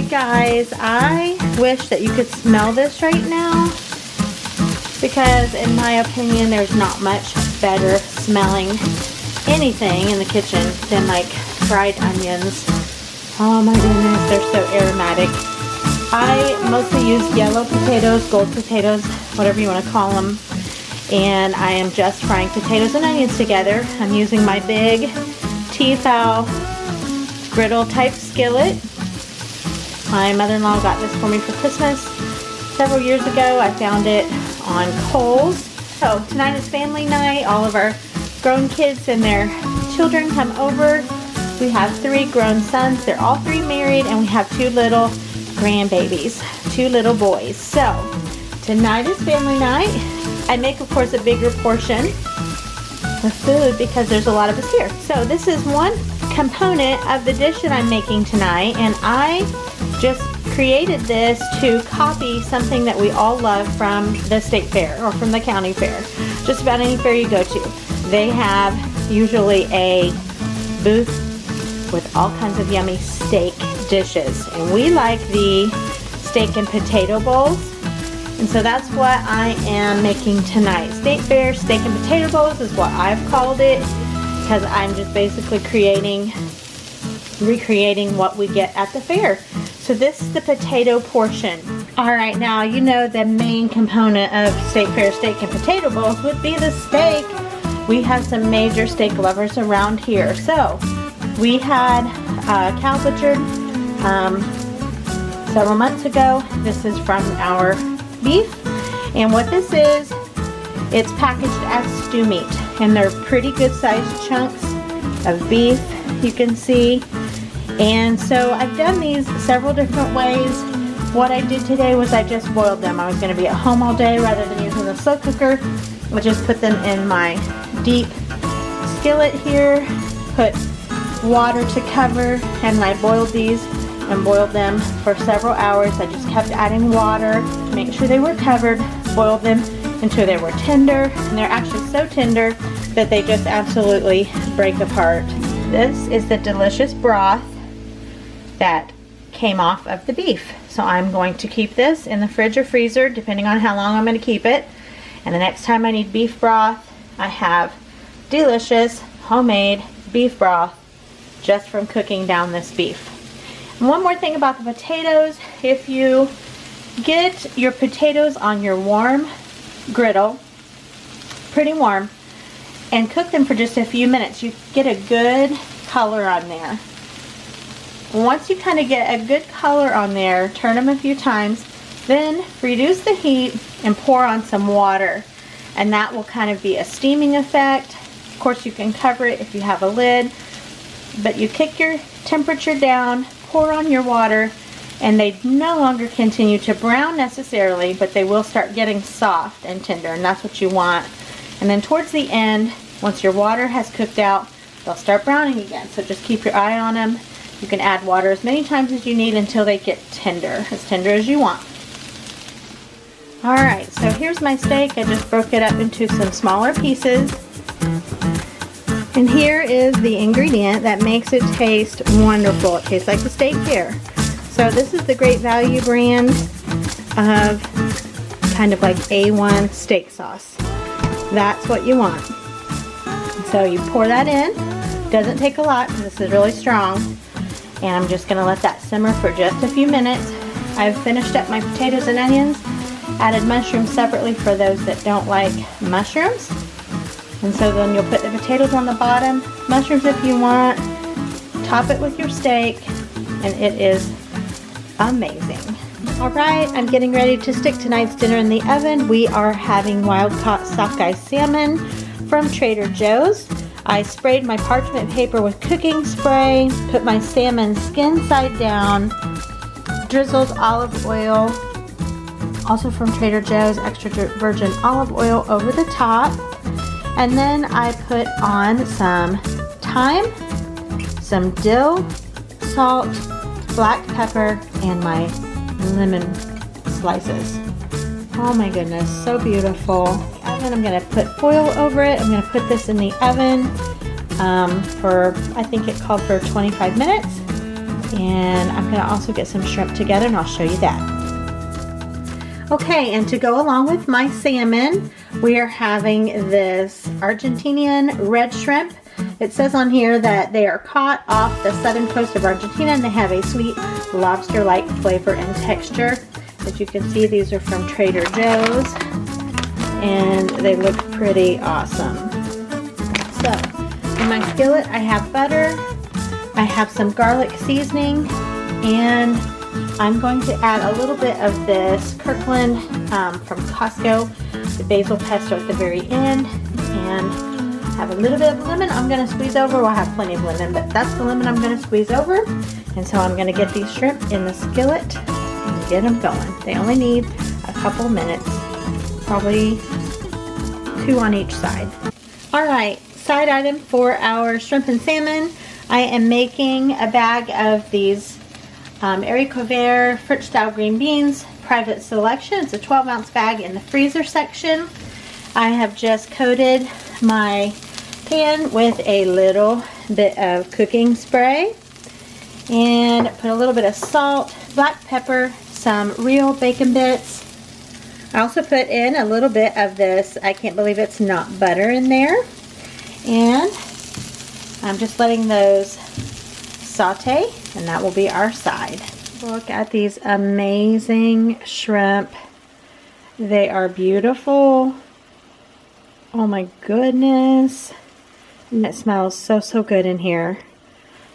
Guys, I wish that you could smell this right now, because in my opinion there's not much better smelling anything in the kitchen than like fried onions. Oh my goodness, they're so aromatic. I mostly use yellow potatoes, gold potatoes, whatever you want to call them, and I am just frying potatoes and onions together. I'm using my big Tefal griddle type skillet. My mother-in-law got this for me for Christmas several years ago. I found it on Kohl's. So tonight is family night. All of our grown kids and their children come over. We have 3 grown sons. They're all 3 married, and we have 2 little grandbabies, 2 little boys. So tonight is family night. I make, of course, a bigger portion of food because there's a lot of us here. So this is one component of the dish that I'm making tonight, and I just created this to copy something that we all love from the state fair or from the county fair. Just about any fair you go to, they have usually a booth with all kinds of yummy steak dishes, and we like the steak and potato bowls, and so that's what I am making tonight. State fair steak and potato bowls is what I've called it, because I'm just basically recreating what we get at the fair. So this is the potato portion. Alright, now you know the main component of state fair steak and potato bowls would be the steak. We have some major steak lovers around here. So we had cow butchered several months ago. This is from our beef, and what this is, it's packaged as stew meat, and they're pretty good sized chunks of beef, you can see. And so I've done these several different ways. What I did today was I just boiled them. I was going to be at home all day rather than using the slow cooker. I just put them in my deep skillet here, put water to cover, and I boiled these and boiled them for several hours. I just kept adding water to make sure they were covered, boiled them until they were tender, and they're actually so tender that they just absolutely break apart. This is the delicious broth that came off of the beef. So I'm going to keep this in the fridge or freezer depending on how long I'm going to keep it, and the next time I need beef broth, I have delicious homemade beef broth just from cooking down this beef. And one more thing about the potatoes, if you get your potatoes on your warm griddle, pretty warm, and cook them for just a few minutes, you get a good color on there. Once you kind of get a good color on there, turn them a few times, then reduce the heat and pour on some water, and that will kind of be a steaming effect. Of course, you can cover it if you have a lid, but you kick your temperature down, pour on your water, and they no longer continue to brown necessarily, but they will start getting soft and tender, and that's what you want. And then towards the end, once your water has cooked out, they'll start browning again, so just keep your eye on them. You can add water as many times as you need until they get tender as you want. Alright, so here's my steak. I just broke it up into some smaller pieces. And here is the ingredient that makes it taste wonderful. It tastes like the state fair. So this is the Great Value brand of kind of like A1 steak sauce. That's what you want. So you pour that in. Doesn't take a lot because this is really strong. And I'm just going to let that simmer for just a few minutes. I've finished up my potatoes and onions. Added mushrooms separately for those that don't like mushrooms. And so then you'll put the potatoes on the bottom, mushrooms if you want, top it with your steak, and it is amazing. Alright, I'm getting ready to stick tonight's dinner in the oven. We are having wild caught sockeye salmon from Trader Joe's. I sprayed my parchment paper with cooking spray, put my salmon skin side down, drizzled olive oil, also from Trader Joe's, extra virgin olive oil over the top, and then I put on some thyme, some dill, salt, black pepper, and my lemon slices. Oh my goodness, so beautiful. And I'm going to put foil over it. I'm going to put this in the oven for, I think it called for 25 minutes. And I'm gonna also get some shrimp together and I'll show you that. Okay, and to go along with my salmon, we are having this Argentinian red shrimp. It says on here that they are caught off the southern coast of Argentina and they have a sweet lobster-like flavor and texture. As you can see, these are from Trader Joe's and they look pretty awesome. So, in my skillet I have butter, I have some garlic seasoning, and I'm going to add a little bit of this Kirkland from Costco, the basil pesto at the very end, and have a little bit of lemon I'm going to squeeze over. Well, I have plenty of lemon, but that's the lemon I'm going to squeeze over. And so I'm going to get these shrimp in the skillet and get them going. They only need a couple minutes, probably 2 on each side. Alright, side item for our shrimp and salmon. I am making a bag of these Haricot French style green beans, private selection. It's a 12-ounce bag in the freezer section. I have just coated my pan with a little bit of cooking spray and put a little bit of salt, black pepper, some real bacon bits. I also put in a little bit of this, I can't believe it's not butter, in there, and I'm just letting those saute, and that will be our side. Look at these amazing shrimp. They are beautiful. Oh my goodness. It smells so good in here.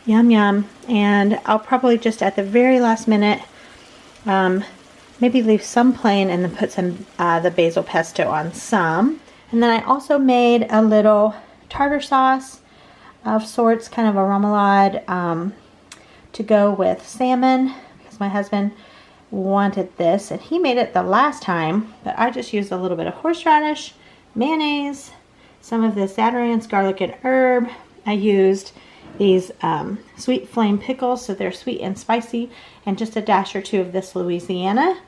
Yum yum. And I'll probably just at the very last minute maybe leave some plain and then put some the basil pesto on some. And then I also made a little tartar sauce of sorts, kind of a remoulade to go with salmon, because my husband wanted this and he made it the last time, but I just used a little bit of horseradish, mayonnaise, some of this Zatarain's garlic and herb. I used these sweet flame pickles, so they're sweet and spicy, and just a dash or two of this Louisiana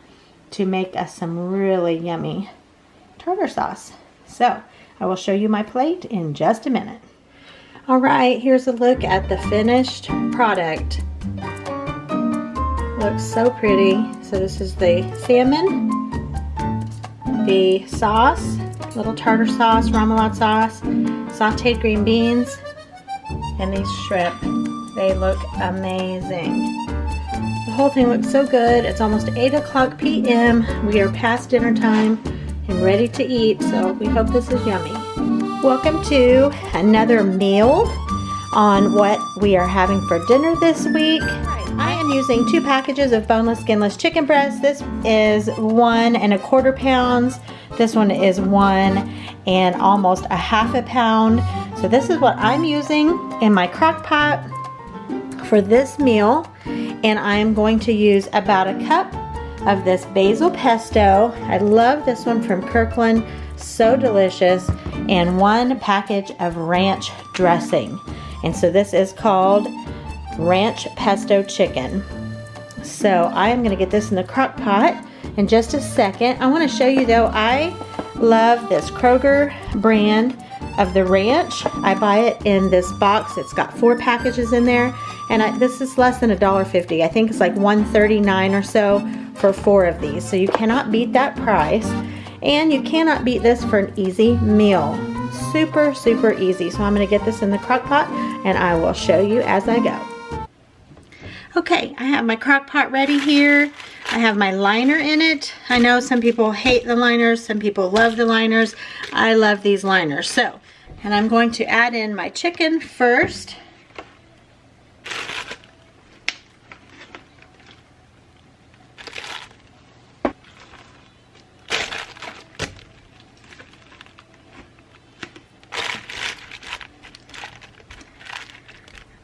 to make us some really yummy tartar sauce. So I will show you my plate in just a minute. Alright, here's a look at the finished product. Looks so pretty. So this is the salmon, the sauce, little tartar sauce, remoulade sauce, sauteed green beans, and these shrimp. They look amazing. The whole thing looks so good. It's almost 8 o'clock p.m. We are past dinner time and ready to eat, so we hope this is yummy. Welcome to another meal on what we are having for dinner this week. I am using 2 packages of boneless, skinless chicken breasts. This is 1 1/4 pounds. This one is 1 and almost a half a pound. So this is what I'm using in my crock pot for this meal. And I'm going to use about a cup of this basil pesto. I love this one from Kirkland. So delicious. And 1 package of ranch dressing. And so this is called ranch pesto chicken. So I am going to get this in the crock pot in just a second. I want to show you though, I love this Kroger brand of the ranch. I buy it in this box. It's got 4 packages in there, and this is less than $1.50. I think it's like $1.39 or so for 4 of these. So you cannot beat that price, and you cannot beat this for an easy meal. Super easy. So I'm going to get this in the crock pot and I will show you as I go. Okay, I have my crock pot ready here. I have my liner in it. I know some people hate the liners, some people love the liners. I love these liners. So, and I'm going to add in my chicken first.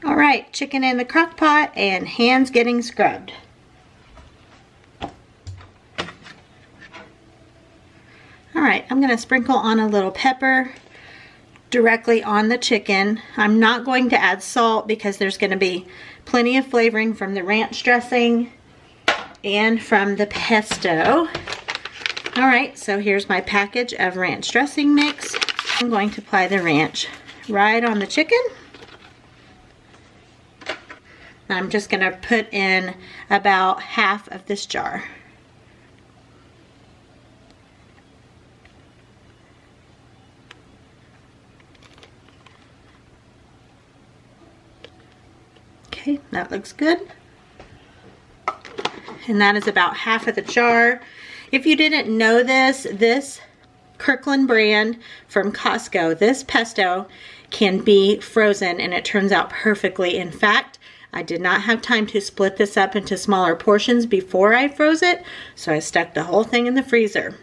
Alright, chicken in the crock pot and hands getting scrubbed. Alright, I'm going to sprinkle on a little pepper directly on the chicken. I'm not going to add salt because there's going to be plenty of flavoring from the ranch dressing and from the pesto. Alright, so here's my package of ranch dressing mix. I'm going to apply the ranch right on the chicken. And I'm just gonna put in about half of this jar. Okay, that looks good. And that is about half of the jar. If you didn't know this Kirkland brand from Costco, this pesto can be frozen and it turns out perfectly. In fact, I did not have time to split this up into smaller portions before I froze it, so I stuck the whole thing in the freezer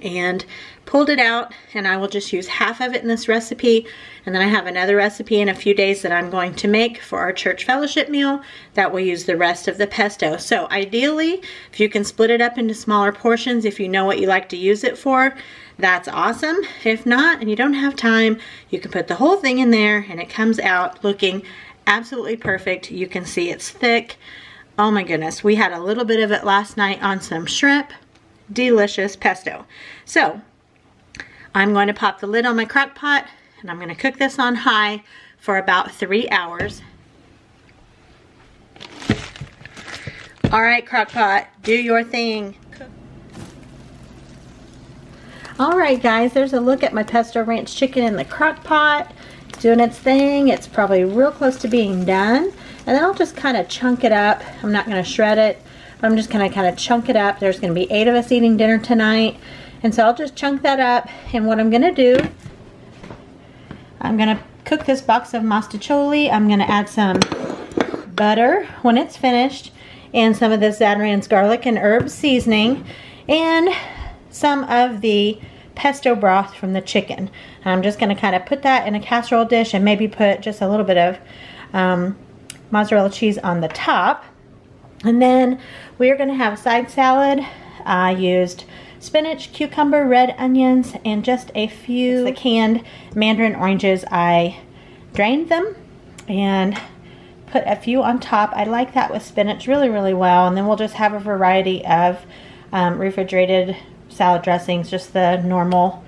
and pulled it out, and I will just use half of it in this recipe, and then I have another recipe in a few days that I'm going to make for our church fellowship meal that will use the rest of the pesto. So ideally, if you can split it up into smaller portions, if you know what you like to use it for, that's awesome. If not, and you don't have time, you can put the whole thing in there and it comes out looking absolutely perfect. You can see it's thick. Oh my goodness, we had a little bit of it last night on some shrimp. Delicious pesto. So I'm going to pop the lid on my crock pot and I'm going to cook this on high for about 3 hours. All right, crock pot, do your thing. All right, guys, there's a look at my pesto ranch chicken in the crock pot. It's doing its thing. It's probably real close to being done. And then I'll just kind of chunk it up. I'm not going to shred it. I'm just going to kind of chunk it up. There's going to be 8 of us eating dinner tonight. And so I'll just chunk that up. And what I'm going to do, I'm going to cook this box of mostaccioli. I'm going to add some butter when it's finished. And some of this Zadran's garlic and herb seasoning. And some of the pesto broth from the chicken. I'm just going to kind of put that in a casserole dish and maybe put just a little bit of mozzarella cheese on the top. And then we are going to have a side salad. I used spinach, cucumber, red onions, and just a few the canned mandarin oranges. I drained them and put a few on top. I like that with spinach really, really well. And then we'll just have a variety of refrigerated salad dressings, just the normal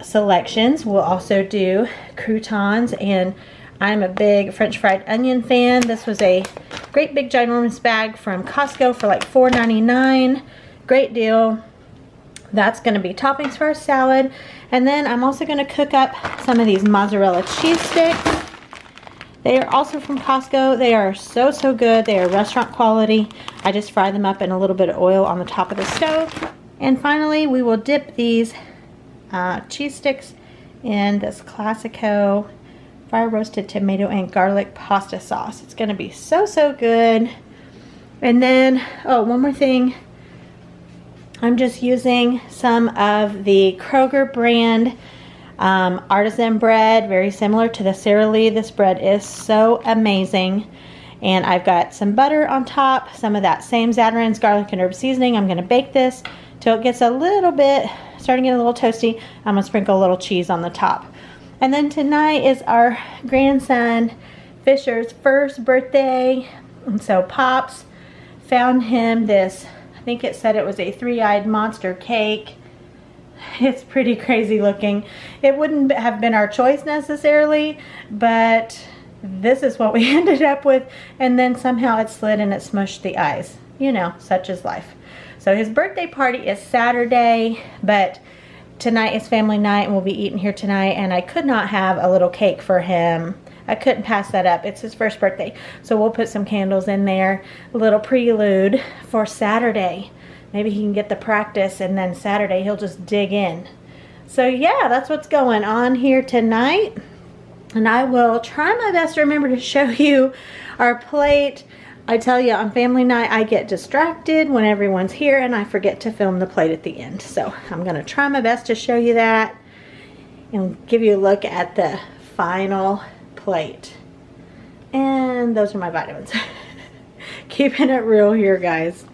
selections. We'll also do croutons, and I'm a big French fried onion fan. This was a great big ginormous bag from Costco for like $4.99. Great deal. That's going to be toppings for our salad. And then I'm also going to cook up some of these mozzarella cheese sticks. They are also from Costco. They are so, so good. They are restaurant quality. I just fry them up in a little bit of oil on the top of the stove. And finally, we will dip these cheese sticks in this Classico fire roasted tomato and garlic pasta sauce. It's going to be so, so good. And then, oh, one more thing. I'm just using some of the Kroger brand artisan bread, very similar to the Sara Lee. This bread is so amazing. And I've got some butter on top, some of that same Zadran's garlic and herb seasoning. I'm going to bake this till it gets a little bit, starting to get a little toasty. I'm going to sprinkle a little cheese on the top. And then tonight is our grandson Fisher's first birthday. And so Pops found him this, I think it said it was a 3-eyed monster cake. It's pretty crazy looking. It wouldn't have been our choice necessarily, but this is what we ended up with. And then somehow it slid and it smushed the eyes. You know, such is life. So his birthday party is Saturday, but tonight is family night and we'll be eating here tonight, and I could not have a little cake for him. I couldn't pass that up. It's his first birthday. So we'll put some candles in there, a little prelude for Saturday. Maybe he can get the practice, and then Saturday he'll just dig in. So yeah, that's what's going on here tonight. And I will try my best to remember to show you our plate. I tell you, on family night, I get distracted when everyone's here and I forget to film the plate at the end. So I'm going to try my best to show you that and give you a look at the final plate. And those are my vitamins. Keeping it real here, guys.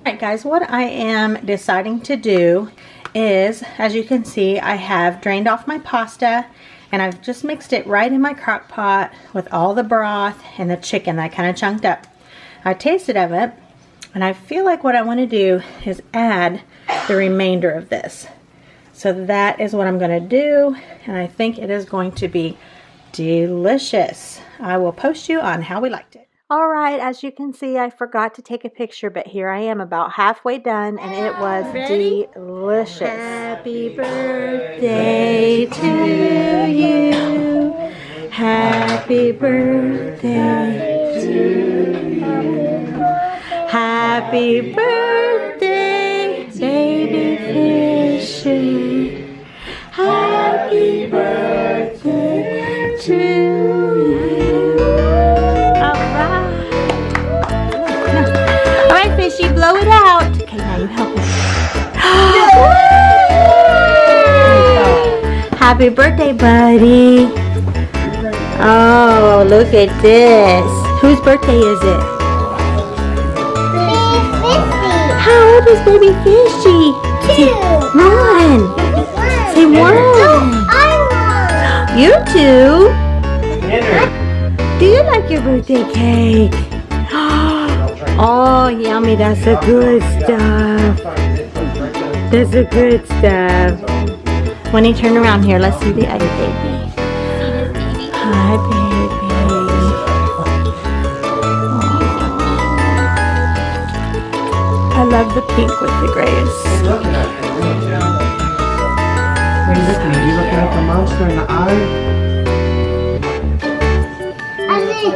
Alright guys, what I am deciding to do is, as you can see, I have drained off my pasta and I've just mixed it right in my crock pot with all the broth and the chicken that I kind of chunked up. I tasted of it and I feel like what I want to do is add the remainder of this. So that is what I'm going to do, and I think it is going to be delicious. I will post you on how we liked it. All right, as you can see, I forgot to take a picture, but here I am about halfway done, and it was delicious. Happy birthday to you. Happy birthday to you. Happy birthday, baby Fisher. Happy birthday to you. All right, Fishy, blow it out. Okay, now you help me. Happy birthday, buddy. Oh, look at this. Whose birthday is it? How old is baby Fishy? 2. One. Say one. No, I won. You too. Do you like your birthday cake? Oh, yummy. That's the good stuff. That's the good stuff. When you turn around here, let's see the other baby. Hi, baby. I love the pink with the grays. Are you looking at the monster in the eye? I think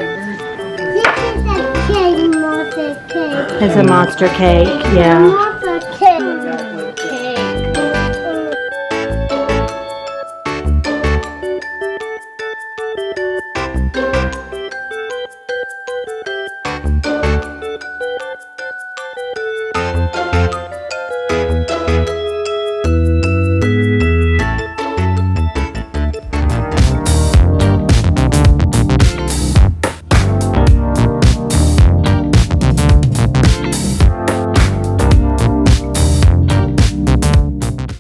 this is a cake, monster cake. It's a monster cake, yeah. Monster cake.